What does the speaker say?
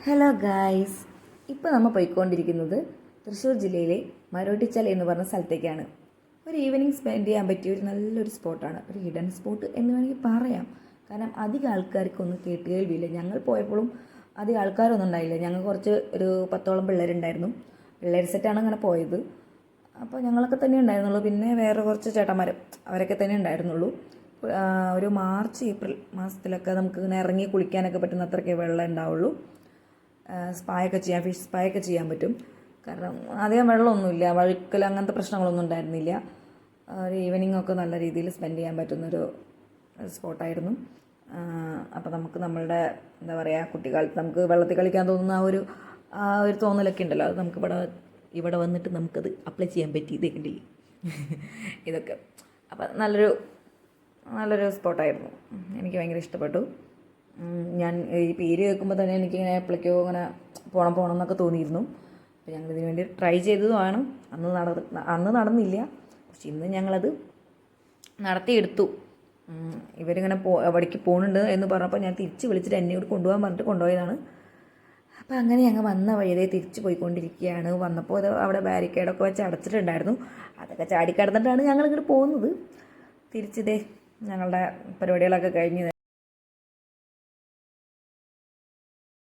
Hello guys, ഇപ്പോൾ നമ്മൾ പോയിക്കൊണ്ടിരിക്കുന്നത് തൃശ്ശൂർ ജില്ലയിലെ മരോട്ടിച്ചാൽ എന്ന് പറഞ്ഞ സ്ഥലത്തേക്കാണ്. ഒരു ഈവനിങ് സ്പെൻഡ് ചെയ്യാൻ പറ്റിയ ഒരു നല്ലൊരു സ്പോട്ടാണ്, ഒരു ഹിഡൻ സ്പോട്ട് എന്ന് വേണമെങ്കിൽ പറയാം. കാരണം അധികം ആൾക്കാർക്കൊന്നും കേട്ടുകേൾവിയില്ല. ഞങ്ങൾ പോയപ്പോഴും അധികം ആൾക്കാരൊന്നും ഉണ്ടായില്ല. ഞങ്ങൾ കുറച്ച് ഒരു 10ഓളം പിള്ളേരുണ്ടായിരുന്നു. പിള്ളേർ സെറ്റാണ് അങ്ങനെ പോയത്. അപ്പോൾ ഞങ്ങളൊക്കെ തന്നെ ഉണ്ടായിരുന്നുള്ളൂ. പിന്നെ വേറെ കുറച്ച് ചേട്ടന്മാർ, അവരൊക്കെ തന്നെ ഉണ്ടായിരുന്നുള്ളൂ. ഒരു മാർച്ച് ഏപ്രിൽ മാസത്തിലൊക്കെ നമുക്ക് ഇങ്ങനെ ഇറങ്ങി കുളിക്കാനൊക്കെ പറ്റുന്ന അത്രയ്ക്ക് വെള്ളം ഉണ്ടാവുള്ളൂ. ഫിഷ് സ്പായൊക്കെ ചെയ്യാൻ പറ്റും. കാരണം അധികം വെള്ളമൊന്നുമില്ല, വഴുക്കൽ അങ്ങനത്തെ പ്രശ്നങ്ങളൊന്നും ഉണ്ടായിരുന്നില്ല. ഒരു ഈവനിങ് ഒക്കെ നല്ല രീതിയിൽ സ്പെൻഡ് ചെയ്യാൻ പറ്റുന്നൊരു സ്പോട്ടായിരുന്നു. അപ്പോൾ നമുക്ക് നമ്മളുടെ എന്താ പറയുക, കുട്ടിക്കാലത്ത് നമുക്ക് വെള്ളത്തിൽ കളിക്കാൻ തോന്നുന്ന ആ ഒരു തോന്നലൊക്കെ ഉണ്ടല്ലോ, അത് നമുക്ക് ഇവിടെ വന്നിട്ട് നമുക്കത് അപ്ലൈ ചെയ്യാൻ പറ്റി. ഇതേ കണ്ടില്ലേ ഇതൊക്കെ. അപ്പം നല്ലൊരു സ്പോട്ടായിരുന്നു. എനിക്ക് ഭയങ്കര ഇഷ്ടപ്പെട്ടു. ഞാൻ ഈ പേര് കേൾക്കുമ്പോൾ തന്നെ എനിക്കിങ്ങനെ എപ്പോഴേക്കോ ഇങ്ങനെ പോകണം എന്നൊക്കെ തോന്നിയിരുന്നു. അപ്പോൾ ഞങ്ങളിതിന് വേണ്ടി ട്രൈ ചെയ്തതുമാണ്. അന്ന് നടന്നില്ല, പക്ഷെ ഇന്ന് ഞങ്ങളത് നടത്തിയെടുത്തു. ഇവരിങ്ങനെ അവിടേക്ക് പോകുന്നുണ്ട് എന്ന് പറഞ്ഞപ്പോൾ ഞാൻ തിരിച്ച് വിളിച്ചിട്ട് എന്നോട് കൊണ്ടുപോകാൻ പറഞ്ഞിട്ട് കൊണ്ടുപോയതാണ്. അപ്പോൾ അങ്ങനെ ഞങ്ങൾ വന്ന വഴിയതേ തിരിച്ച് പോയിക്കൊണ്ടിരിക്കുകയാണ്. വന്നപ്പോൾ അത് അവിടെ ബാരിക്കേഡൊക്കെ വെച്ച് അടച്ചിട്ടുണ്ടായിരുന്നു. അതൊക്കെ ചാടിക്കടന്നിട്ടാണ് ഞങ്ങളിങ്ങോട്ട് പോകുന്നത്. തിരിച്ചിതേ ഞങ്ങളുടെ പരിപാടികളൊക്കെ കഴിഞ്ഞ്